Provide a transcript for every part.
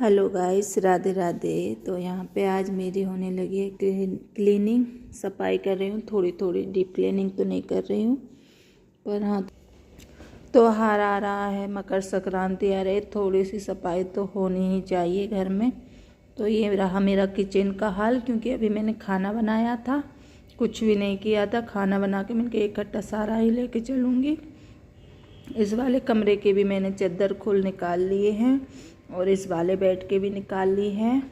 Hello guys, Radhe Radhe. तो यहाँ पे आज मेरी होने लगी है क्लीनिंग, सफाई कर रही हूँ। थोड़ी थोड़ी डीप क्लीनिंग तो नहीं कर रही हूँ, पर हाँ त्योहार आ रहा है, मकर संक्रांति आ रही है, थोड़ी सी सफाई तो होनी ही चाहिए घर में। तो ये रहा मेरा किचन का हाल, क्योंकि अभी मैंने खाना बनाया था, कुछ भी नहीं किया था। खाना बना के मैंने इकट्ठा सारा ही लेके चलूँगी। इस वाले कमरे के भी मैंने चादर खोल निकाल लिए हैं और इस वाले बेड के भी निकाल ली है।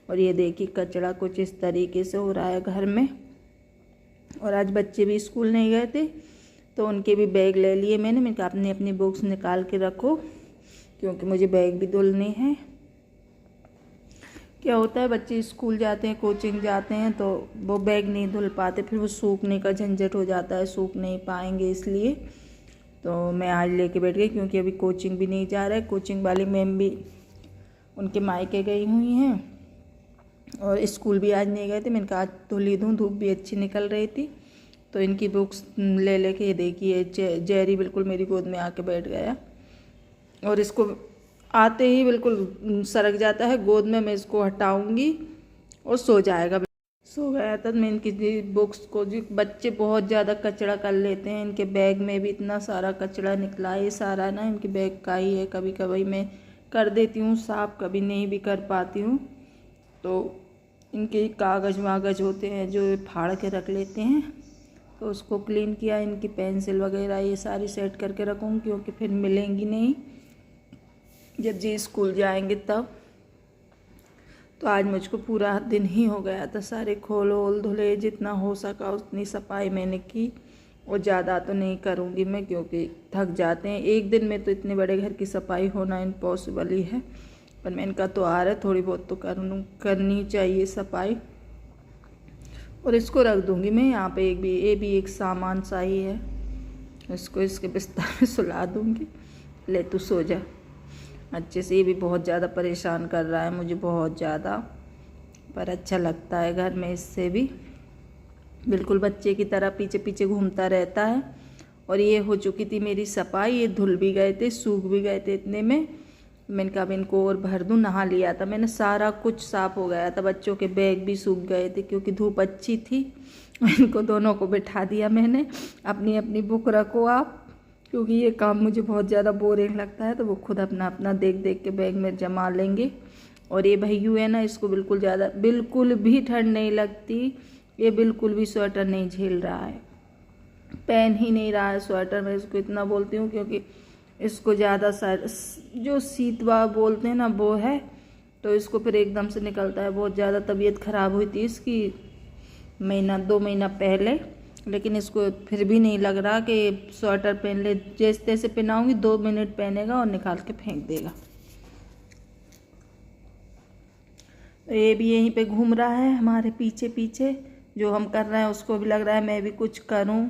और ये देखिए कचरा कुछ इस तरीके से हो रहा है घर में। और आज बच्चे भी स्कूल नहीं गए थे तो उनके भी बैग ले लिए मैंने कहा अपनी अपनी बुक्स निकाल के रखो, क्योंकि मुझे बैग भी धुलने हैं। क्या होता है, बच्चे स्कूल जाते हैं, कोचिंग जाते हैं, तो वो बैग नहीं धुल पाते, फिर वो सूखने का झंझट हो जाता है, सूख नहीं पाएंगे। इसलिए तो मैं आज लेके बैठ गई, क्योंकि अभी कोचिंग भी नहीं जा रहा है। कोचिंग वाली मैम भी उनके मायके गई हुई हैं और स्कूल भी आज नहीं गए थे। मैंने कहा आज धुली दूँ, धूप भी अच्छी निकल रही थी। तो इनकी बुक्स ले लेके ये देखिए जेरी बिल्कुल मेरी गोद में आके बैठ गया और इसको आते ही बिल्कुल सरक जाता है गोद में। मैं इसको हटाऊंगी और सो जाएगा। सो गया था। मैं इनकी बुक्स को जी बच्चे बहुत ज़्यादा कचरा कर लेते हैं। इनके बैग में भी इतना सारा कचरा निकला है। ये सारा ना इनके बैग का ही है। कभी कभी मैं कर देती हूँ साफ, कभी नहीं भी कर पाती हूँ। तो इनके कागज़ वागज़ होते हैं जो फाड़ के रख लेते हैं, तो उसको क्लीन किया। इनकी पेंसिल वगैरह ये सारी सेट करके रखूँगी, क्योंकि फिर मिलेंगी नहीं जब जी स्कूल जाएंगे तब। तो आज मुझको पूरा दिन ही हो गया था, सारे खोल ओल धुले, जितना हो सका उतनी सफाई मैंने की। और ज़्यादा तो नहीं करूँगी मैं, क्योंकि थक जाते हैं। एक दिन में तो इतने बड़े घर की सफाई होना इम्पॉसिबल ही है, पर मैं इनका तो आ रहा है, थोड़ी बहुत तो करनी चाहिए सफाई। और इसको रख दूँगी मैं यहाँ पे। ये भी एक सामान सा ही है, इसको इसके बिस्तर में सुला दूँगी। ले तू सो जा अच्छे से। ये भी बहुत ज़्यादा परेशान कर रहा है मुझे, बहुत ज़्यादा, पर अच्छा लगता है घर में इससे भी। बिल्कुल बच्चे की तरह पीछे पीछे घूमता रहता है। और ये हो चुकी थी मेरी सफाई। ये धुल भी गए थे, सूख भी गए थे इतने में। मैंने कहा इनको और भर दूँ। नहा लिया था मैंने, सारा कुछ साफ हो गया था। बच्चों के बैग भी सूख गए थे, क्योंकि धूप अच्छी थी। इनको दोनों को बिठा दिया मैंने, अपनी अपनी बुक रखो आप, क्योंकि ये काम मुझे बहुत ज़्यादा बोरिंग लगता है। तो वो खुद अपना अपना देख देख के बैग में जमा लेंगे। और ये भैयू है ना, इसको बिल्कुल भी ठंड नहीं लगती। ये बिल्कुल भी स्वेटर नहीं झेल रहा है, पहन ही नहीं रहा है स्वेटर। मैं इसको इतना बोलती हूँ, क्योंकि इसको ज़्यादा जो शीतवा बोलते हैं ना वो है, तो इसको फिर एकदम से निकलता है। बहुत ज़्यादा तबीयत ख़राब हुई थी इसकी 2 महीना पहले, लेकिन इसको फिर भी नहीं लग रहा कि स्वेटर पहन ले। जैसे तैसे पहनाऊँगी, 2 मिनट पहनेगा और निकाल के फेंक देगा। तो ये भी यहीं पे घूम रहा है हमारे पीछे पीछे। जो हम कर रहे हैं उसको भी लग रहा है मैं भी कुछ करूं।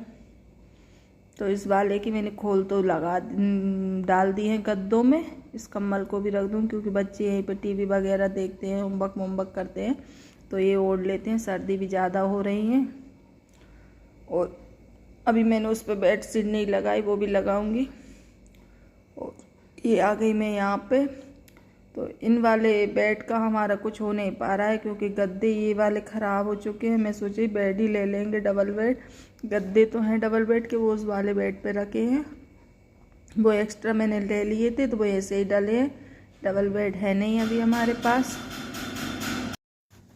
तो इस वाले की मैंने खोल तो डाल दी है गद्दों में। इस कम्बल को भी रख दूं, क्योंकि बच्चे यहीं पे टीवी वगैरह देखते हैं, होमवर्क करते हैं, तो ये ओढ़ लेते हैं। सर्दी भी ज़्यादा हो रही है। और अभी मैंने उस पर बेडशीट नहीं लगाई, वो भी लगाऊंगी। और ये आ गई मैं यहाँ पे। तो इन वाले बेड का हमारा कुछ हो नहीं पा रहा है, क्योंकि गद्दे ये वाले ख़राब हो चुके हैं। मैं सोची बेड ही ले लेंगे, डबल बेड। गद्दे तो हैं डबल बेड के, वो उस वाले बेड पे रखे हैं। वो एक्स्ट्रा मैंने ले लिए थे, तो वो ऐसे ही डले हैं। डबल बेड है नहीं अभी हमारे पास।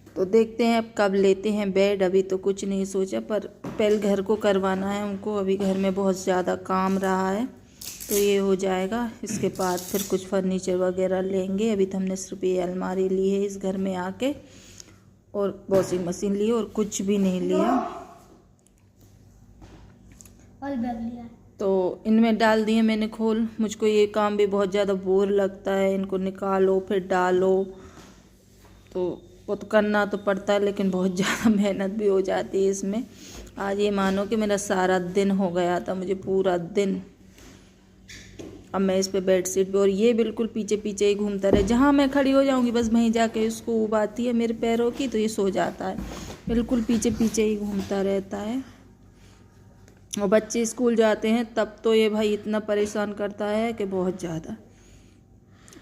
तो देखते हैं अब कब लेते हैं बेड। अभी तो कुछ नहीं सोचा, पर पहले घर को करवाना है उनको। अभी घर में बहुत ज़्यादा काम रहा है, तो ये हो जाएगा। इसके बाद फिर कुछ फर्नीचर वगैरह लेंगे। अभी तो हमने सिर्फ ये अलमारी ली है इस घर में आके, और वॉशिंग मशीन ली, और कुछ भी नहीं लिया। और बैग लिया, तो इनमें डाल दिए मैंने खोल। मुझको ये काम भी बहुत ज़्यादा बोर लगता है, इनको निकालो फिर डालो। तो वो तो करना तो पड़ता है, लेकिन बहुत ज़्यादा मेहनत भी हो जाती है इसमें। आज ये मानो कि मेरा सारा दिन हो गया था, मुझे पूरा दिन। अब मैं इस पे बेडशीट पे, और ये बिल्कुल पीछे पीछे ही घूमता रहे। जहाँ मैं खड़ी हो जाऊँगी बस वहीं जाके इसको उबाती है मेरे पैरों की, तो ये सो जाता है। बिल्कुल पीछे पीछे ही घूमता रहता है। और बच्चे स्कूल जाते हैं तब तो ये भाई इतना परेशान करता है कि बहुत ज़्यादा।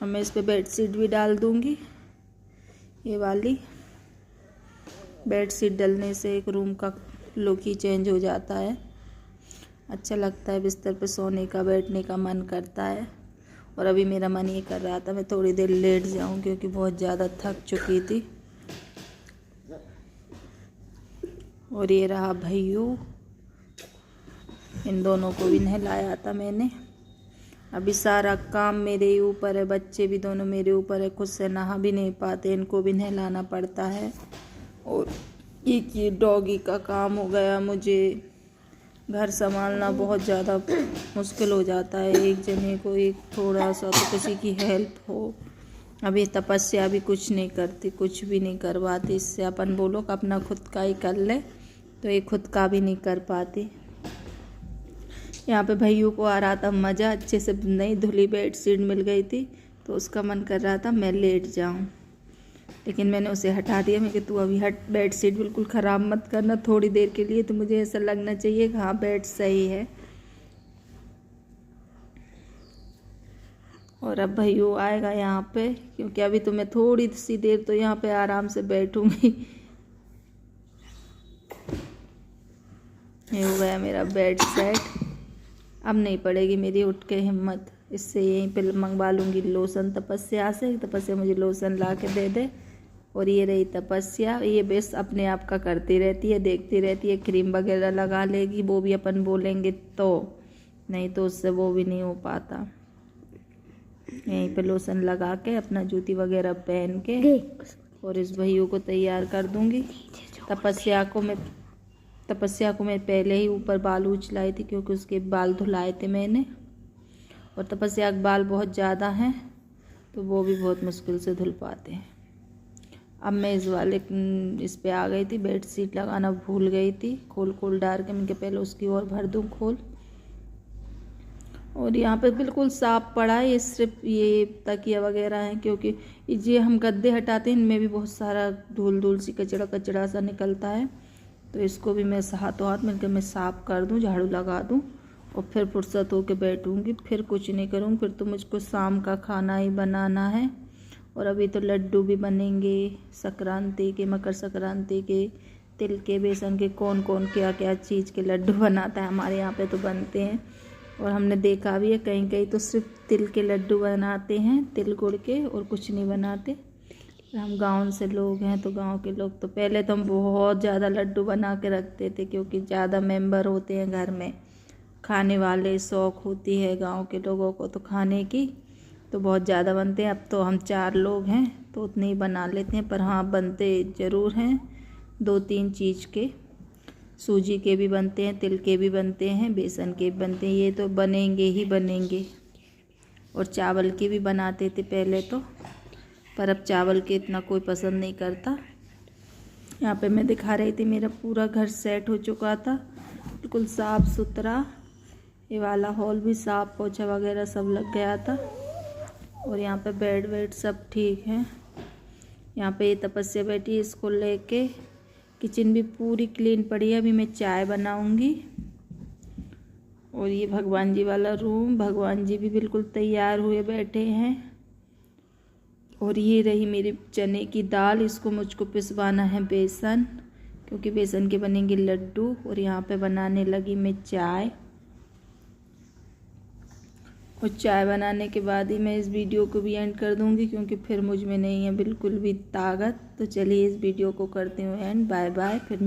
अब मैं इस पे बेडशीट भी डाल दूँगी। ये वाली बेडशीट डलने से एक रूम का लुक ही चेंज हो जाता है, अच्छा लगता है। बिस्तर पे सोने का, बैठने का मन करता है। और अभी मेरा मन ये कर रहा था मैं थोड़ी देर लेट जाऊं क्योंकि बहुत ज़्यादा थक चुकी थी। और ये रहा भैयू, इन दोनों को भी नहलाया था मैंने। अभी सारा काम मेरे ही ऊपर है, बच्चे भी दोनों मेरे ऊपर है, खुद से नहा भी नहीं पाते, इनको भी नहलाना पड़ता है। और एक ये डॉगी का काम हो गया, मुझे घर संभालना बहुत ज़्यादा मुश्किल हो जाता है। एक जने को एक थोड़ा सा तो किसी की हेल्प हो। अभी तपस्या भी कुछ नहीं करती, कुछ भी नहीं करवाती। इससे अपन बोलो कि अपना खुद का ही कर ले, तो ये खुद का भी नहीं कर पाती। यहाँ पे भैयू को आ रहा था मज़ा, अच्छे से नई धुली बेडशीट मिल गई थी तो उसका मन कर रहा था मैं लेट जाऊँ, लेकिन मैंने उसे हटा दिया। मैं कि तू अभी हट, बेडशीट बिल्कुल ख़राब मत करना थोड़ी देर के लिए, तो मुझे ऐसा लगना चाहिए कि हाँ बेड सही है। और अब भैयू आएगा यहाँ पे, क्योंकि अभी तो मैं थोड़ी सी देर तो यहाँ पे आराम से बैठूंगी। ये हो गया मेरा बेड सेट। अब नहीं पड़ेगी मेरी उठ के हिम्मत, इससे यहीं पे मंगवा लूँगी लोशन तपस्या से। तपस्या मुझे लोशन ला के दे दे। और ये रही तपस्या, ये बेस अपने आप का करती रहती है, देखती रहती है। क्रीम वगैरह लगा लेगी, वो भी अपन बोलेंगे तो, नहीं तो उससे वो भी नहीं हो पाता। यहीं पे लोशन लगा के अपना जूती वगैरह पहन के और इस भैयू को तैयार कर दूँगी। तपस्या को मैं पहले ही ऊपर बाल उछलाई थी क्योंकि उसके बाल धुलाए थे मैंने। और तपस्या के बाल बहुत ज़्यादा हैं तो वो भी बहुत मुश्किल से धुल पाते हैं। अब मैं इस पे आ गई थी, बेडशीट लगाना भूल गई थी। खोल डाल के मैं पहले उसकी और भर दूँ खोल। और यहाँ पे बिल्कुल साफ पड़ा है, ये सिर्फ ये तकिया वगैरह हैं, क्योंकि ये हम गद्दे हटाते हैं इनमें भी बहुत सारा धूल सी कचड़ा सा निकलता है। तो इसको भी मैं हाथों हाथ मिलकर मैं साफ़ कर दूँ, झाड़ू लगा दूँ और फिर फुर्सत होकर बैठूँगी। फिर कुछ नहीं करूँगी, फिर तो मुझको शाम का खाना ही बनाना है। और अभी तो लड्डू भी बनेंगे संक्रांति के, मकर संक्रांति के, तिल के, बेसन के, कौन कौन क्या क्या चीज़ के लड्डू बनाता है। हमारे यहाँ पे तो बनते हैं और हमने देखा भी है कहीं कहीं तो सिर्फ तिल के लड्डू बनाते हैं, तिल गुड़ के, और कुछ नहीं बनाते। हम गाँव से लोग हैं तो गांव के लोग तो पहले तो हम बहुत ज़्यादा लड्डू बना के रखते थे, क्योंकि ज़्यादा मेंबर होते हैं घर में, खाने वाले, शौक़ होती है गांव के लोगों को तो खाने की, तो बहुत ज़्यादा बनते हैं। अब तो हम 4 लोग हैं तो उतने ही बना लेते हैं, पर हाँ बनते ज़रूर हैं 2-3 चीज़ के। सूजी के भी बनते हैं, तिल के भी बनते हैं, बेसन के भी बनते हैं, ये तो बनेंगे ही बनेंगे। और चावल के भी बनाते थे पहले तो, पर अब चावल के इतना कोई पसंद नहीं करता। यहाँ पे मैं दिखा रही थी मेरा पूरा घर सेट हो चुका था, बिल्कुल साफ़ सुथरा। ये वाला हॉल भी साफ़, पोछा वगैरह सब लग गया था। और यहाँ पे बेड वेड सब ठीक है। यहाँ पे ये तपस्या बैठी, इसको लेके किचन भी पूरी क्लीन पड़ी है। अभी मैं चाय बनाऊंगी। और ये भगवान जी वाला रूम, भगवान जी भी बिल्कुल तैयार हुए बैठे हैं। और ये रही मेरी चने की दाल, इसको मुझको पिसवाना है बेसन, क्योंकि बेसन के बनेंगे लड्डू। और यहाँ पे बनाने लगी मैं चाय। और चाय बनाने के बाद ही मैं इस वीडियो को भी एंड कर दूंगी, क्योंकि फिर मुझ में नहीं है बिल्कुल भी ताकत। तो चलिए इस वीडियो को करती हूँ एंड। Bye bye. फिर